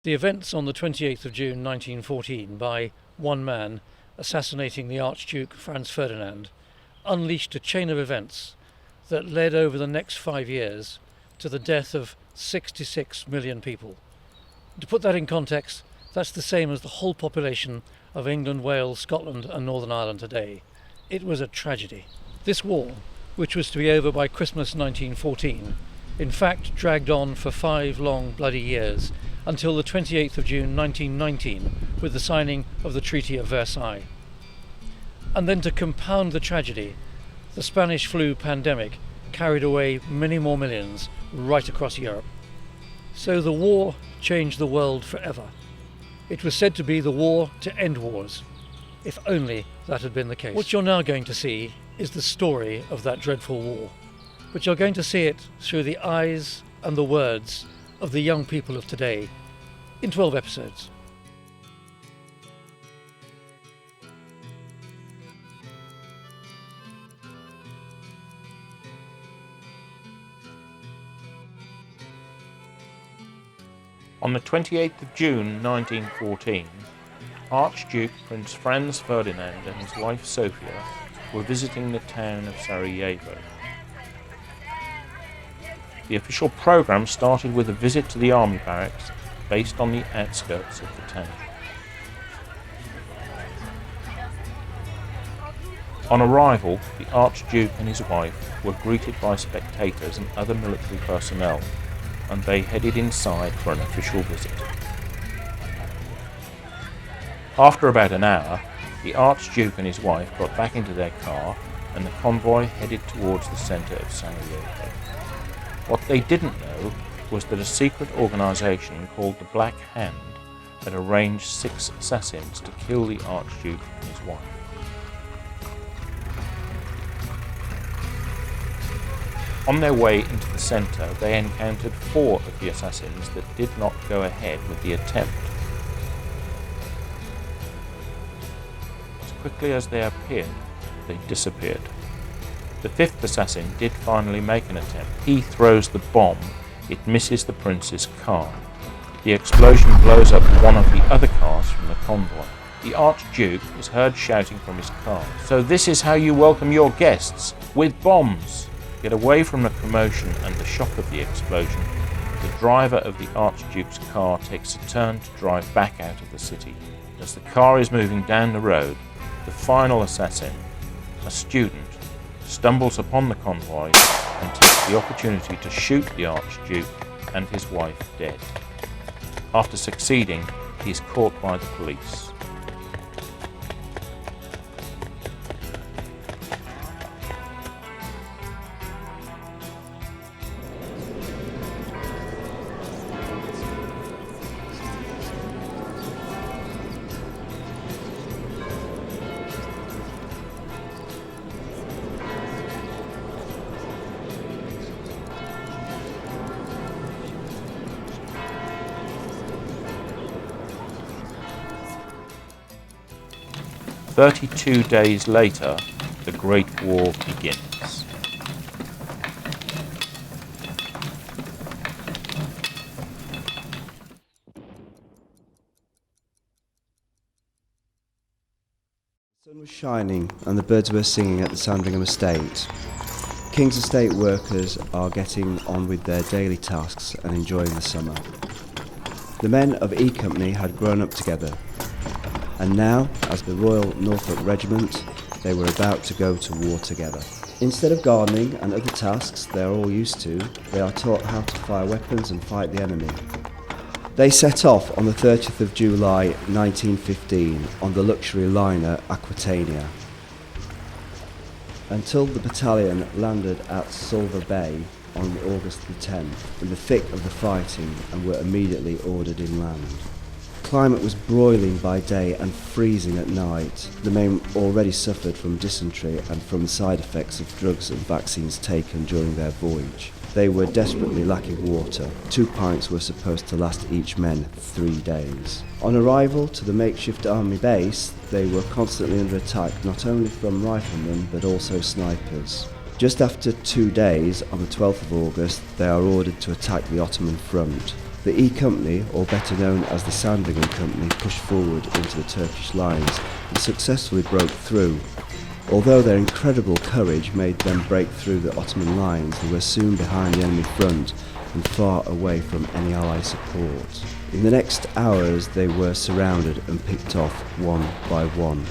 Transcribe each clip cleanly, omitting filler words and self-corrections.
The events on the 28th of June 1914 by one man assassinating the Archduke Franz Ferdinand unleashed a chain of events that led over the next 5 years to the death of 66 million people. To put that in context, that's the same as the whole population of England, Wales, Scotland and Northern Ireland today. It was a tragedy. This war, which was to be over by Christmas 1914, in fact dragged on for 5 long bloody years until the 28th of June 1919 with the signing of the Treaty of Versailles. And then to compound the tragedy, the Spanish flu pandemic carried away many more millions right across Europe. So the war changed the world forever. It was said to be the war to end wars. If only that had been the case. What you're now going to see is the story of that dreadful war, but you're going to see it through the eyes and the words of the young people of today in 12 episodes. On the 28th of June 1914, Archduke Prince Franz Ferdinand and his wife Sophia were visiting the town of Sarajevo. The official programme started with a visit to the army barracks based on the outskirts of the town. On arrival, the Archduke and his wife were greeted by spectators and other military personnel, and they headed inside for an official visit. After about an hour, the Archduke and his wife got back into their car and the convoy headed towards the centre of Sarajevo. What they didn't know was that a secret organisation called the Black Hand had arranged 6 assassins to kill the Archduke and his wife. On their way into the centre, they encountered 4 of the assassins that did not go ahead with the attempt. As quickly as they appeared, they disappeared. The 5th assassin did finally make an attempt. He throws the bomb. It misses the prince's car. The explosion blows up one of the other cars from the convoy. The Archduke is heard shouting from his car, "So this is how you welcome your guests, with bombs!" Yet away from the commotion and the shock of the explosion, the driver of the Archduke's car takes a turn to drive back out of the city. As the car is moving down the road, the final assassin, a student, stumbles upon the convoy and takes the opportunity to shoot the Archduke and his wife dead. After succeeding, he is caught by the police. "32 days later, the Great War begins. The sun was shining and the birds were singing at the Sandringham estate. King's estate workers are getting on with their daily tasks and enjoying the summer. The men of E Company had grown up together, and now, as the Royal Norfolk Regiment, they were about to go to war together. Instead of gardening and other tasks they are all used to, they are taught how to fire weapons and fight the enemy. They set off on the 30th of July 1915 on the luxury liner Aquitania, until the battalion landed at Silver Bay on August the 10th, in the thick of the fighting, and were immediately ordered inland. The climate was broiling by day and freezing at night. The men already suffered from dysentery and from the side effects of drugs and vaccines taken during their voyage. They were desperately lacking water. 2 pints were supposed to last each men 3 days. On arrival to the makeshift army base, they were constantly under attack, not only from riflemen but also snipers. Just after 2 days, on the 12th of August, they are ordered to attack the Ottoman front. The E Company, or better known as the Sandringham Company, pushed forward into the Turkish lines and successfully broke through. Although their incredible courage made them break through the Ottoman lines, they were soon behind the enemy front and far away from any Allied support. In the next hours they were surrounded and picked off one by one.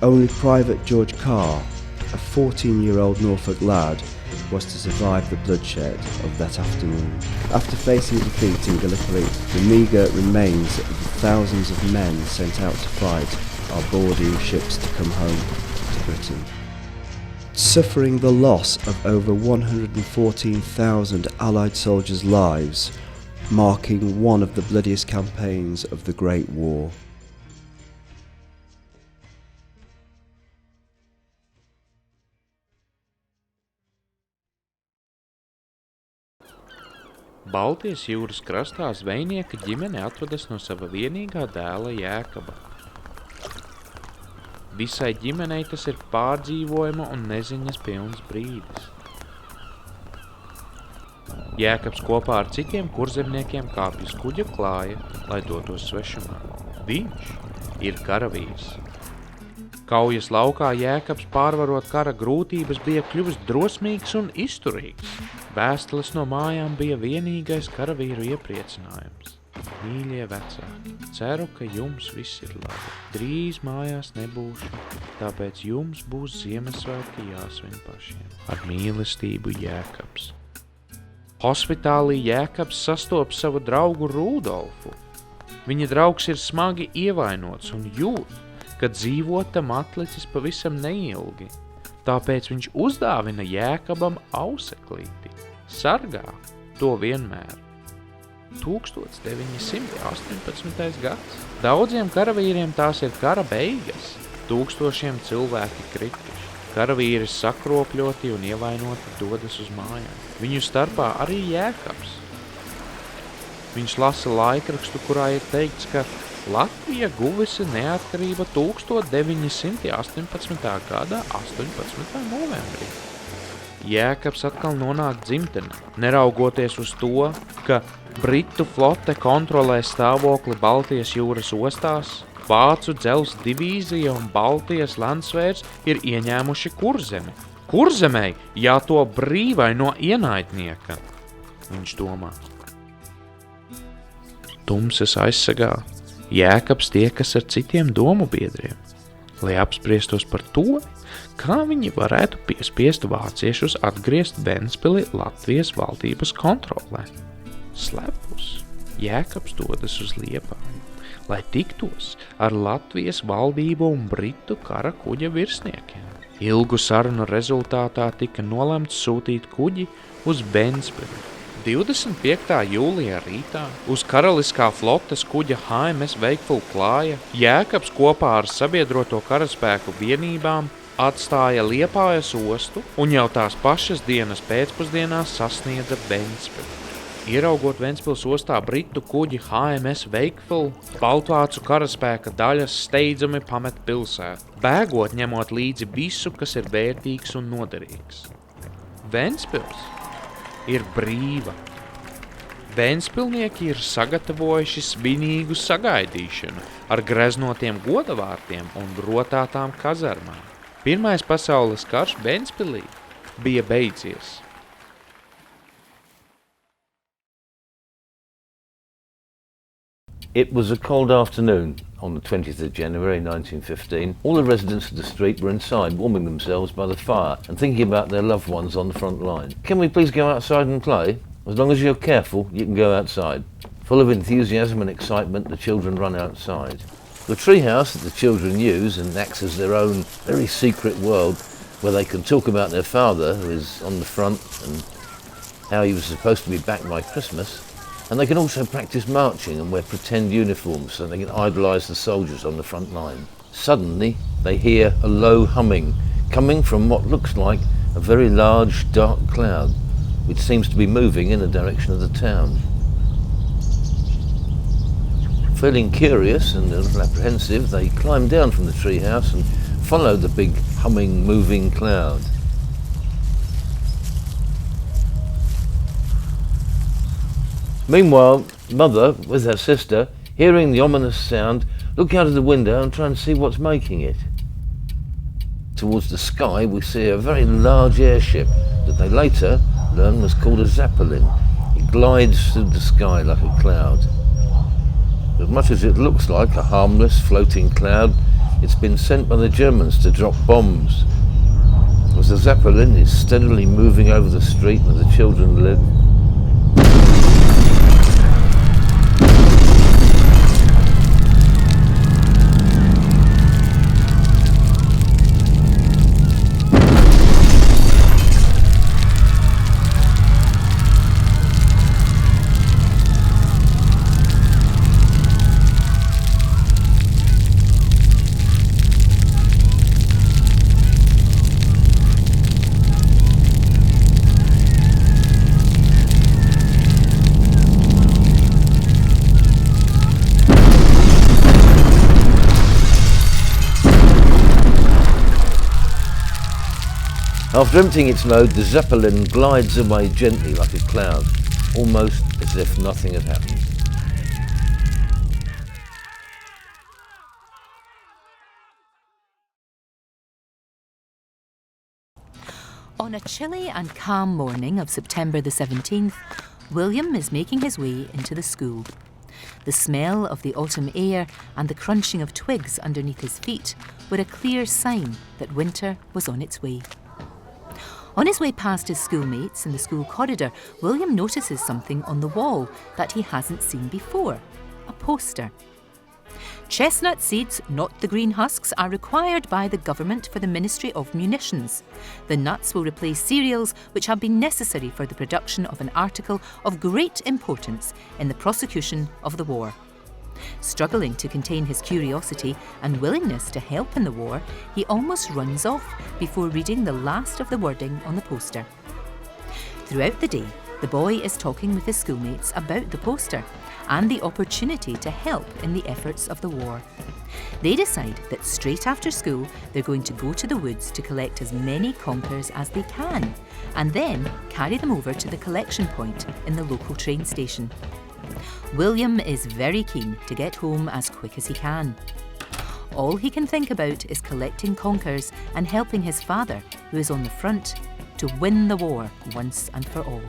Only Private George Carr, a 14-year-old Norfolk lad, was to survive the bloodshed of that afternoon. After facing defeat in Gallipoli, the meagre remains of the thousands of men sent out to fight are boarding ships to come home to Britain. Suffering the loss of over 114,000 Allied soldiers' lives, marking one of the bloodiest campaigns of the Great War. Baltijas jūras krastā zvejnieka ģimene atvadas no sava vienīgā dēla Jēkaba. Visai ģimenei tas ir pārdzīvojuma un neziņas pilns brīdis. Jēkabs kopā ar citiem kurzemniekiem kāpj uz kuģa klāja, lai dotos svešumā. Viņš ir karavīrs. Kaujas laukā Jēkabs pārvarot kara grūtības bija kļuvis drosmīgs un izturīgs. Vēstules no mājām bija vienīgais karavīru iepriecinājums. Mīļie vecāki, ceru, ka jums viss ir labi. Drīz mājās nebūšu, tāpēc jums būs Ziemassvētki jāsvin pašiem. Ar mīlestību Jēkabs. Hospitālī Jēkabs sastop savu draugu Rudolfu. Viņa draugs ir smagi ievainots un jūt, ka dzīvot tam atlicis pavisam neilgi. Tāpēc viņš uzdāvina Jēkabam auseklīti. Sargā to vienmēr. 1918. gads. Daudziem karavīriem tās ir kara beigas. Tūkstošiem cilvēki krituši. Karavīri sakropļoti un ievainoti dodas uz mājām. Viņu starpā arī Jēkabs. Viņš lasa laikrakstu, kurā ir teikts, ka Latvija guvisi neatkarība 1918. gada 18. novembrī. Jēkabs atkal nonāk dzimtenē, neraugoties uz to, ka Britu flote kontrolē stāvokli Baltijas jūras ostās, Vācu dzelzs divīzija un Baltijas landsvērs ir ieņēmuši Kurzemi. Kurzemei jāto brīvai no ienaidnieka, viņš domā. Tumsas aizsagā Jēkabs tiekas ar citiem domu biedriem, lai apspriestos par to, kā viņi varētu piespiest vāciešus atgriezt Ventspili Latvijas valdības kontrolē. Slepus Jēkabs dodas uz Liepāju, lai tiktos ar Latvijas valdību un Britu kara kuģa virsniekiem. Ilgu sarunu rezultātā tika nolemts sūtīt kuģi uz Ventspili. 25. jūlijā rītā uz karaliskā flotes kuģa HMS Whitefriars klāja Jēkabs kopā ar sabiedroto karaspēku vienībām atstāja Liepājas ostu un jau tās pašas dienas pēcpusdienā sasniedza Ventspili. Ieraugot Ventspils ostā Britu kuģi HMS Whitefriars, baltvācu karaspēka daļas steidzami pamet pilsētu, bēgot ņemot līdzi visu, kas ir vērtīgs un noderīgs. Ventspils ir brīva. Ventspilnieki ir sagatavojuši svinīgu sagaidīšanu ar greznotiem godavārtiem un rotātām kazarmām. Pirmais pasaules karš Ventspilī bija beidzies. It was a cold afternoon on the 20th of January 1915. All the residents of the street were inside, warming themselves by the fire and thinking about their loved ones on the front line. Can we please go outside and play? As long as you're careful, you can go outside. Full of enthusiasm and excitement, the children run outside. The treehouse that the children use and acts as their own very secret world, where they can talk about their father, who is on the front, and how he was supposed to be back by Christmas. And they can also practice marching and wear pretend uniforms so they can idolise the soldiers on the front line. Suddenly, they hear a low humming coming from what looks like a very large dark cloud, which seems to be moving in the direction of the town. Feeling curious and a little apprehensive, they climb down from the treehouse and follow the big humming, moving cloud. Meanwhile, Mother, with her sister, hearing the ominous sound, look out of the window and try and see what's making it. Towards the sky we see a very large airship that they later learn was called a Zeppelin. It glides through the sky like a cloud. As much as it looks like a harmless floating cloud, it's been sent by the Germans to drop bombs. As the Zeppelin is steadily moving over the street where the children live, after emptying its load, the Zeppelin glides away gently like a cloud, almost as if nothing had happened. On a chilly and calm morning of September the 17th, William is making his way into the school. The smell of the autumn air and the crunching of twigs underneath his feet were a clear sign that winter was on its way. On his way past his schoolmates in the school corridor, William notices something on the wall that he hasn't seen before, a poster. Chestnut seeds, not the green husks, are required by the government for the Ministry of Munitions. The nuts will replace cereals which have been necessary for the production of an article of great importance in the prosecution of the war. Struggling to contain his curiosity and willingness to help in the war, he almost runs off before reading the last of the wording on the poster. Throughout the day, the boy is talking with his schoolmates about the poster and the opportunity to help in the efforts of the war. They decide that straight after school, they're going to go to the woods to collect as many conkers as they can, and then carry them over to the collection point in the local train station. William is very keen to get home as quick as he can. All he can think about is collecting conkers and helping his father, who is on the front, to win the war once and for all.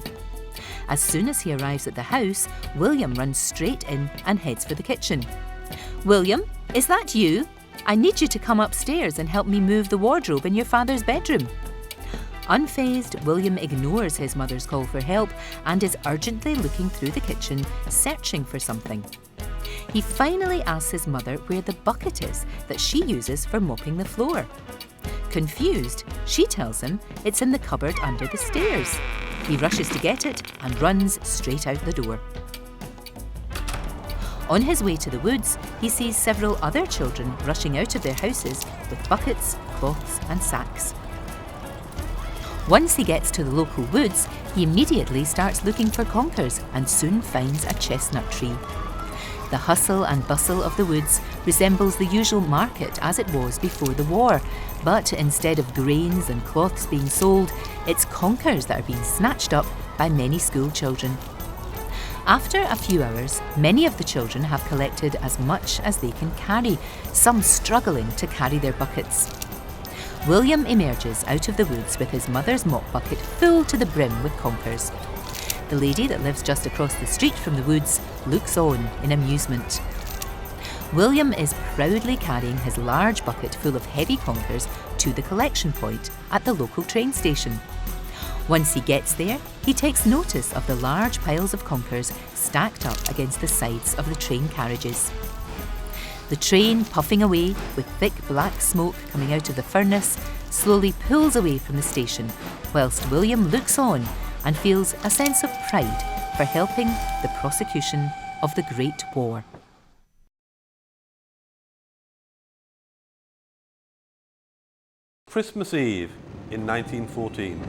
As soon as he arrives at the house, William runs straight in and heads for the kitchen. "William, is that you? I need you to come upstairs and help me move the wardrobe in your father's bedroom." Unfazed, William ignores his mother's call for help and is urgently looking through the kitchen, searching for something. He finally asks his mother where the bucket is that she uses for mopping the floor. Confused, she tells him it's in the cupboard under the stairs. He rushes to get it and runs straight out the door. On his way to the woods, he sees several other children rushing out of their houses with buckets, cloths and sacks. Once he gets to the local woods, he immediately starts looking for conkers and soon finds a chestnut tree. The hustle and bustle of the woods resembles the usual market as it was before the war, but instead of grains and cloths being sold, it's conkers that are being snatched up by many school children. After a few hours, many of the children have collected as much as they can carry, some struggling to carry their buckets. William emerges out of the woods with his mother's mop bucket full to the brim with conkers. The lady that lives just across the street from the woods looks on in amusement. William is proudly carrying his large bucket full of heavy conkers to the collection point at the local train station. Once he gets there, he takes notice of the large piles of conkers stacked up against the sides of the train carriages. The train, puffing away with thick black smoke coming out of the furnace, slowly pulls away from the station, whilst William looks on and feels a sense of pride for helping the prosecution of the Great War. Christmas Eve in 1914.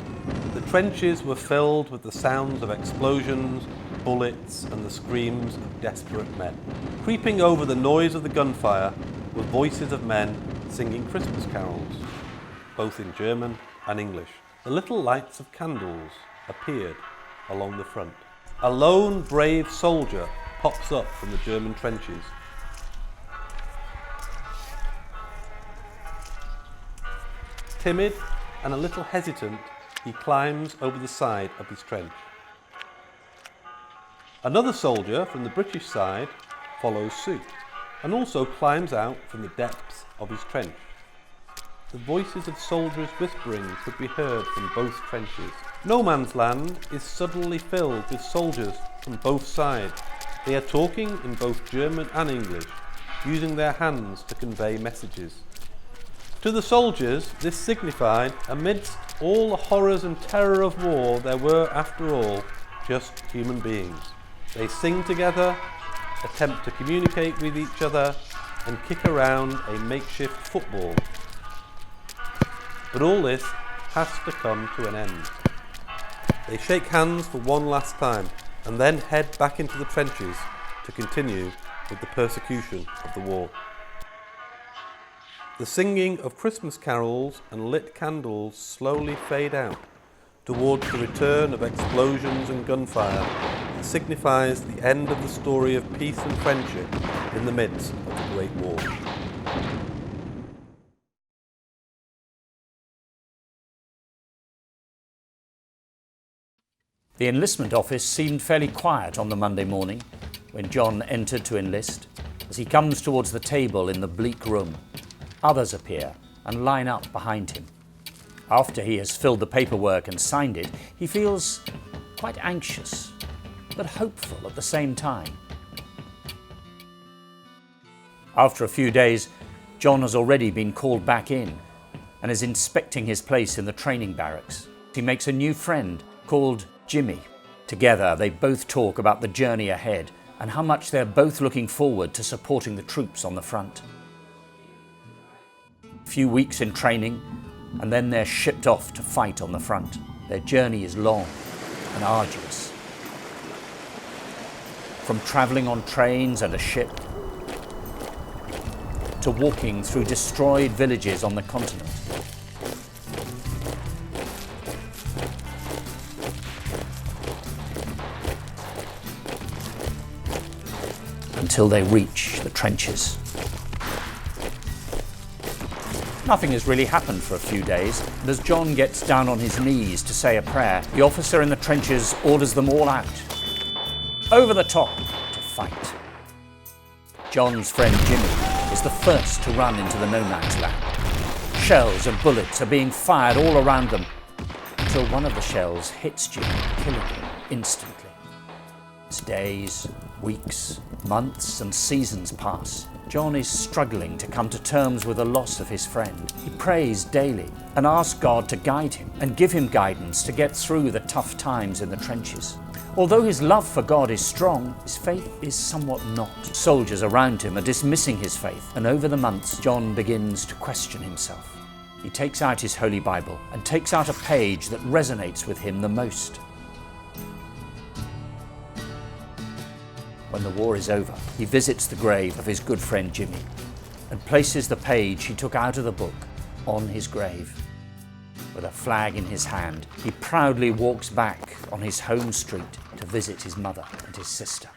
The trenches were filled with the sounds of explosions, bullets and the screams of desperate men. Creeping over the noise of the gunfire were voices of men singing Christmas carols, both in German and English. The little lights of candles appeared along the front. A lone brave soldier pops up from the German trenches. Timid and a little hesitant, he climbs over the side of his trench. Another soldier from the British side follows suit and also climbs out from the depths of his trench. The voices of soldiers whispering could be heard from both trenches. No man's land is suddenly filled with soldiers from both sides. They are talking in both German and English, using their hands to convey messages. To the soldiers, this signified, amidst all the horrors and terror of war, there were, after all, just human beings. They sing together, attempt to communicate with each other, and kick around a makeshift football. But all this has to come to an end. They shake hands for one last time, and then head back into the trenches to continue with the persecution of the war. The singing of Christmas carols and lit candles slowly fade out towards the return of explosions and gunfire that signifies the end of the story of peace and friendship in the midst of the Great War. The enlistment office seemed fairly quiet on the Monday morning when John entered to enlist. As he comes towards the table in the bleak room, others appear and line up behind him. After he has filled the paperwork and signed it, he feels quite anxious, but hopeful at the same time. After a few days, John has already been called back in and is inspecting his place in the training barracks. He makes a new friend called Jimmy. Together, they both talk about the journey ahead and how much they're both looking forward to supporting the troops on the front. A few weeks in training, and then they're shipped off to fight on the front. Their journey is long and arduous. From travelling on trains and a ship, to walking through destroyed villages on the continent. Until they reach the trenches. Nothing has really happened for a few days, and as John gets down on his knees to say a prayer, the officer in the trenches orders them all out, over the top, to fight. John's friend Jimmy is the first to run into the no man's land. Shells and bullets are being fired all around them, until one of the shells hits Jimmy, killing him instantly. As days, weeks, months and seasons pass, John is struggling to come to terms with the loss of his friend. He prays daily and asks God to guide him and give him guidance to get through the tough times in the trenches. Although his love for God is strong, his faith is somewhat not. Soldiers around him are dismissing his faith, and over the months, John begins to question himself. He takes out his Holy Bible and takes out a page that resonates with him the most. When the war is over, he visits the grave of his good friend Jimmy and places the page he took out of the book on his grave. With a flag in his hand, he proudly walks back on his home street to visit his mother and his sister.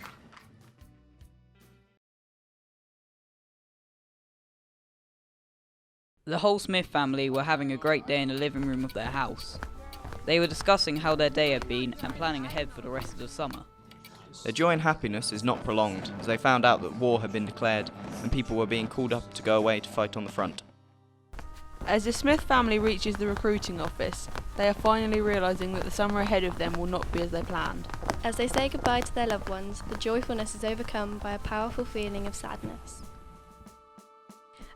The whole Smith family were having a great day in the living room of their house. They were discussing how their day had been and planning ahead for the rest of the summer. Their joy and happiness is not prolonged, as they found out that war had been declared and people were being called up to go away to fight on the front. As the Smith family reaches the recruiting office, they are finally realising that the summer ahead of them will not be as they planned. As they say goodbye to their loved ones, the joyfulness is overcome by a powerful feeling of sadness.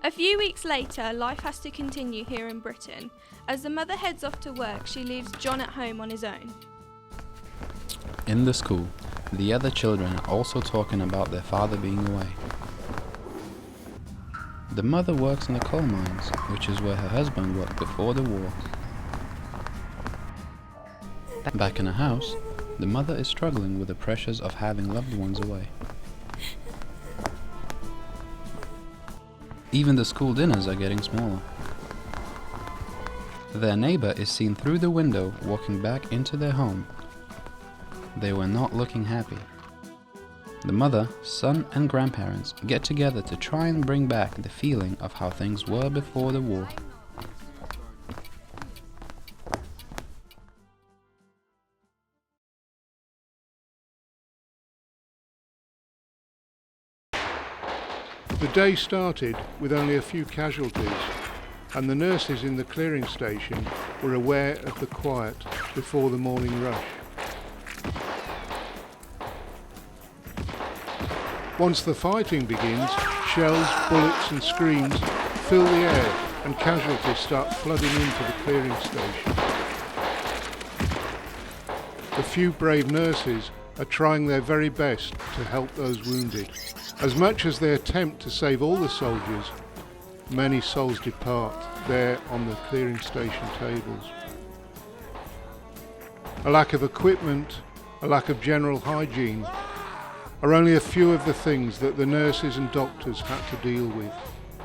A few weeks later, life has to continue here in Britain. As the mother heads off to work, she leaves John at home on his own. In the school, the other children are also talking about their father being away. The mother works in the coal mines, which is where her husband worked before the war. Back in the house, the mother is struggling with the pressures of having loved ones away. Even the school dinners are getting smaller. Their neighbor is seen through the window walking back into their home. They were not looking happy. The mother, son and grandparents get together to try and bring back the feeling of how things were before the war. The day started with only a few casualties, and the nurses in the clearing station were aware of the quiet before the morning rush. Once the fighting begins, shells, bullets and screams fill the air and casualties start flooding into the clearing station. The few brave nurses are trying their very best to help those wounded. As much as they attempt to save all the soldiers, many souls depart there on the clearing station tables. A lack of equipment, a lack of general hygiene are only a few of the things that the nurses and doctors had to deal with.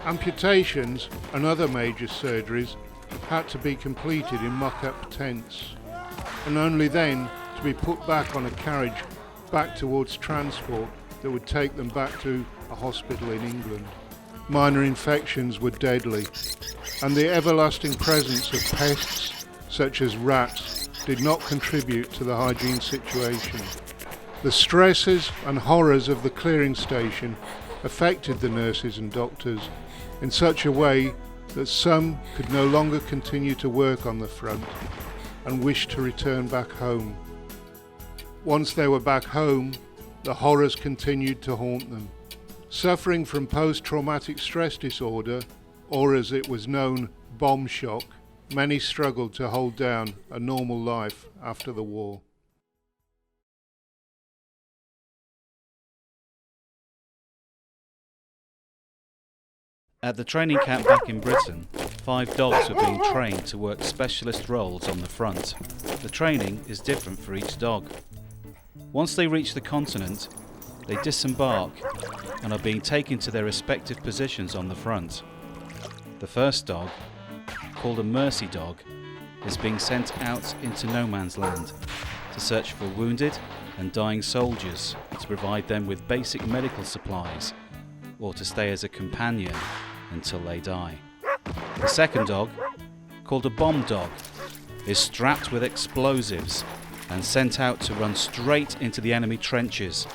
Amputations and other major surgeries had to be completed in mock-up tents, and only then to be put back on a carriage back towards transport that would take them back to a hospital in England. Minor infections were deadly, and the everlasting presence of pests such as rats did not contribute to the hygiene situation. The stresses and horrors of the clearing station affected the nurses and doctors in such a way that some could no longer continue to work on the front and wished to return back home. Once they were back home, the horrors continued to haunt them. Suffering from post-traumatic stress disorder, or as it was known, bomb shock, many struggled to hold down a normal life after the war. At the training camp back in Britain, 5 dogs were being trained to work specialist roles on the front. The training is different for each dog. Once they reach the continent, they disembark and are being taken to their respective positions on the front. The first dog, called a mercy dog, is being sent out into no man's land to search for wounded and dying soldiers to provide them with basic medical supplies or to stay as a companion until they die. The second dog, called a bomb dog, is strapped with explosives and sent out to run straight into the enemy trenches,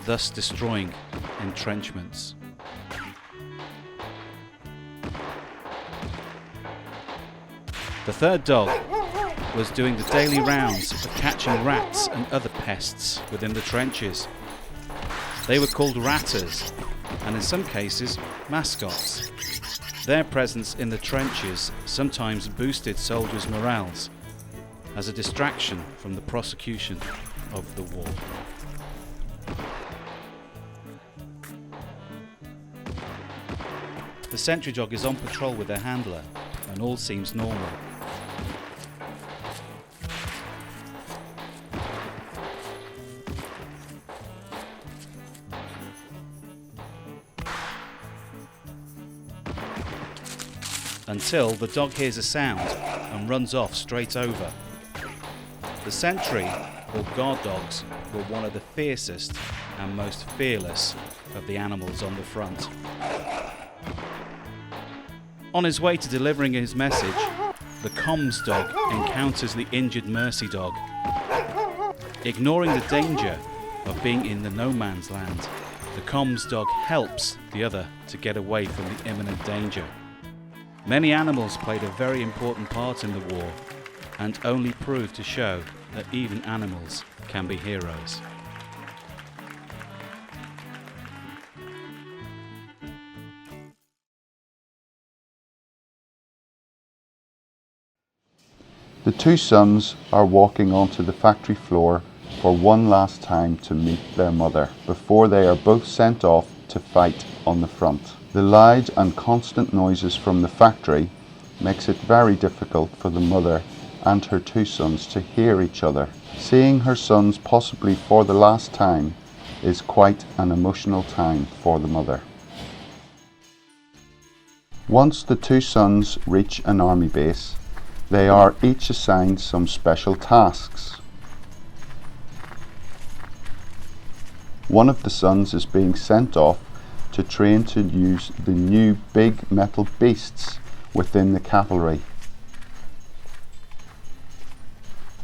thus destroying entrenchments. The third dog was doing the daily rounds of catching rats and other pests within the trenches. They were called ratters, and in some cases mascots. Their presence in the trenches sometimes boosted soldiers' morales as a distraction from the prosecution of the war. The sentry dog is on patrol with their handler, and all seems normal. Until the dog hears a sound and runs off straight over. The sentry, or guard dogs, were one of the fiercest and most fearless of the animals on the front. On his way to delivering his message, the comms dog encounters the injured mercy dog. Ignoring the danger of being in the no man's land, the comms dog helps the other to get away from the imminent danger. Many animals played a very important part in the war, and only proved to show that even animals can be heroes. The two sons are walking onto the factory floor for one last time to meet their mother before they are both sent off to fight on the front. The loud and constant noises from the factory makes it very difficult for the mother and her two sons to hear each other. Seeing her sons possibly for the last time is quite an emotional time for the mother. Once the two sons reach an army base, they are each assigned some special tasks. One of the sons is being sent off to train to use the new big metal beasts within the cavalry,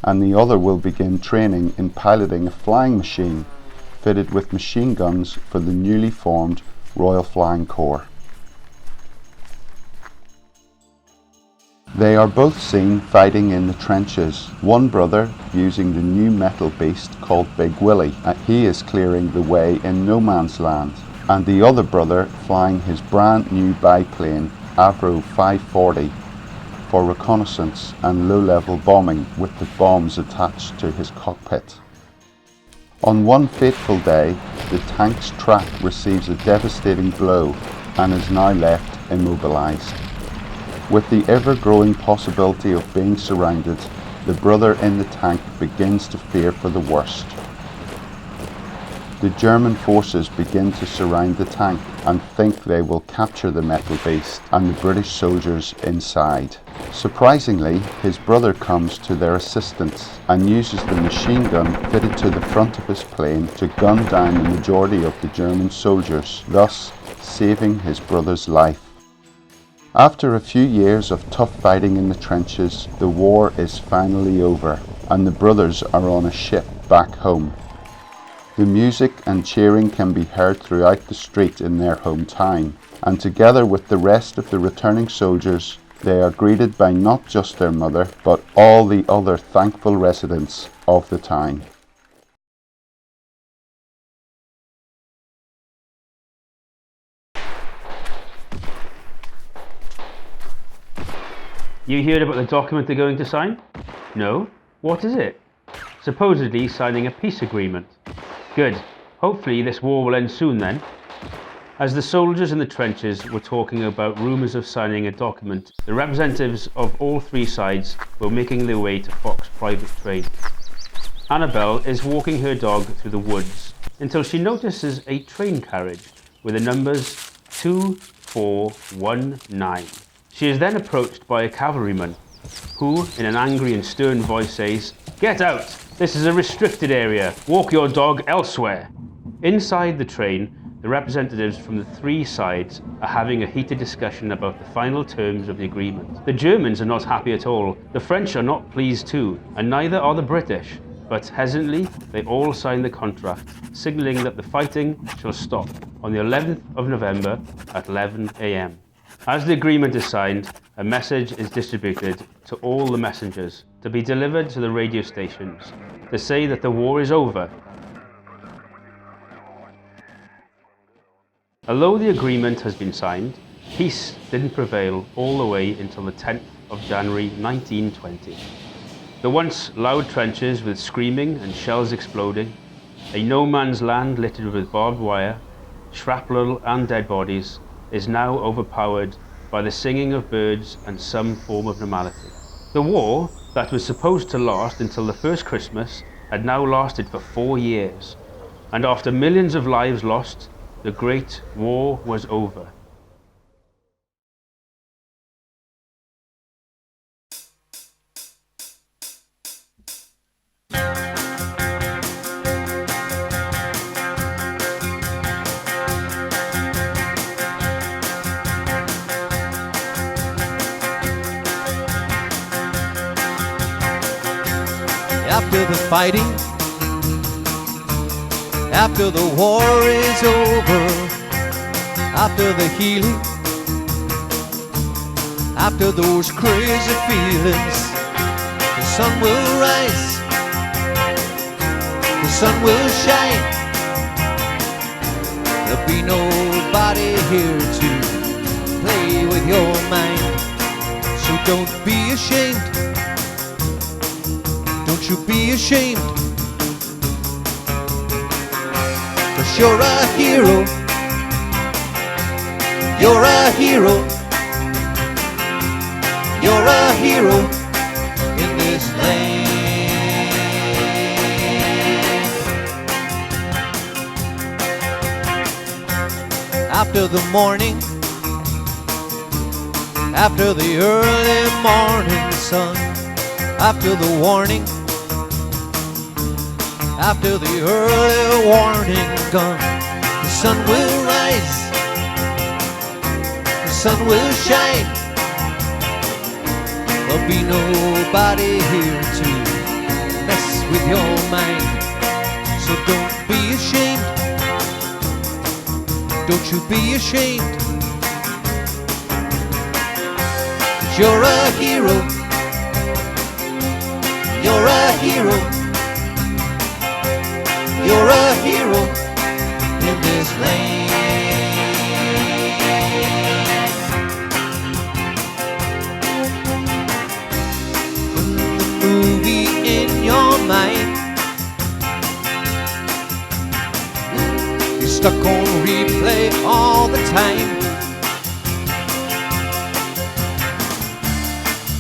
and the other will begin training in piloting a flying machine fitted with machine guns for the newly formed Royal Flying Corps. They are both seen fighting in the trenches, one brother using the new metal beast called Big Willie. He is clearing the way in no man's land, and the other brother flying his brand new biplane Avro 540 for reconnaissance and low-level bombing with the bombs attached to his cockpit. On one fateful day, the tank's track receives a devastating blow and is now left immobilized. With the ever-growing possibility of being surrounded, the brother in the tank begins to fear for the worst. The German forces begin to surround the tank and think they will capture the metal beast and the British soldiers inside. Surprisingly, his brother comes to their assistance and uses the machine gun fitted to the front of his plane to gun down the majority of the German soldiers, thus saving his brother's life. After a few years of tough fighting in the trenches, the war is finally over and the brothers are on a ship back home. The music and cheering can be heard throughout the street in their hometown, and together with the rest of the returning soldiers, they are greeted by not just their mother, but all the other thankful residents of the town. You heard about the document they're going to sign? No? What is it? Supposedly signing a peace agreement. Good. Hopefully this war will end soon then. As the soldiers in the trenches were talking about rumours of signing a document, the representatives of all three sides were making their way to Fox's private train. Annabelle is walking her dog through the woods until she notices a train carriage with the numbers 2419. She is then approached by a cavalryman who, in an angry and stern voice, says, "Get out! This is a restricted area. Walk your dog elsewhere." Inside the train, the representatives from the three sides are having a heated discussion about the final terms of the agreement. The Germans are not happy at all. The French are not pleased too, and neither are the British. But hesitantly, they all sign the contract, signalling that the fighting shall stop on the 11th of November at 11 a.m. As the agreement is signed, a message is distributed to all the messengers to be delivered to the radio stations to say that the war is over. Although the agreement has been signed, peace didn't prevail all the way until the 10th of January 1920. The once loud trenches with screaming and shells exploding, a no man's land littered with barbed wire, shrapnel and dead bodies, is now overpowered by the singing of birds and some form of normality. The war, that was supposed to last until the first Christmas, had now lasted for 4 years, and after millions of lives lost, the Great War was over. After the fighting, after the war is over, after the healing, after those crazy feelings, the sun will rise, the sun will shine. There'll be nobody here to play with your mind, so don't be ashamed. Don't you be ashamed, 'cause you're a hero. You're a hero. You're a hero in this land. After the morning, after the early morning sun, after the warning, After the early warning gun, the sun will rise, the sun will shine. There'll be nobody here to mess with your mind. So don't be ashamed, don't you be ashamed. 'Cause you're a hero, you're a hero, you're a hero in this land. Put the movie in your mind, you're stuck on replay all the time.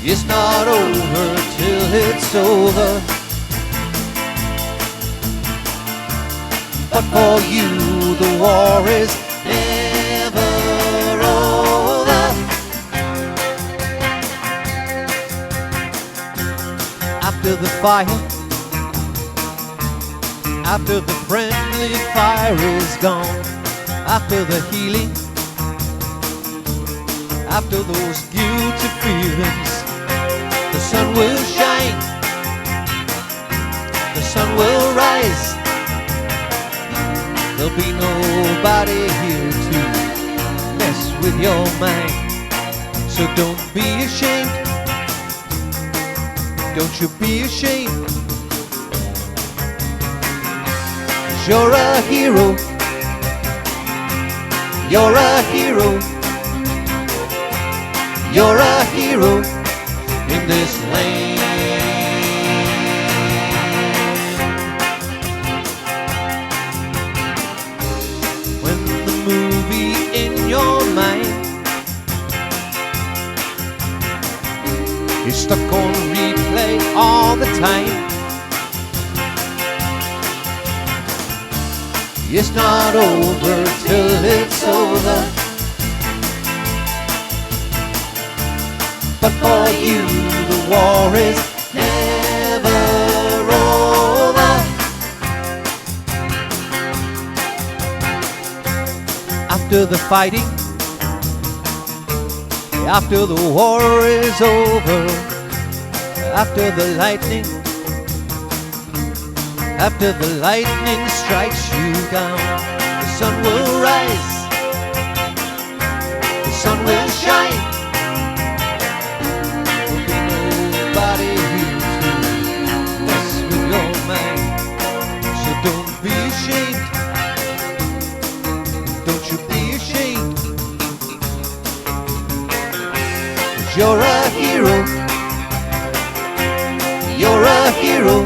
It's not over till it's over, but for you the war is never over. After the fire, after the friendly fire is gone, after the healing, after those guilty feelings, the sun will shine, the sun will rise. There'll be nobody here to mess with your mind. So don't be ashamed, don't you be ashamed. 'Cause you're a hero, you're a hero, you're a hero in this land. When the movie in your mind is stuck on replay all the time, it's not over till it's over, but for you the war is never over. After the fighting, after the war is over, after the lightning, after the lightning strikes you down, the sun will rise, the sun will shine. Nobody here to mess with your mind. So don't be ashamed, don't you be ashamed. 'Cause you're a hero, you're a hero,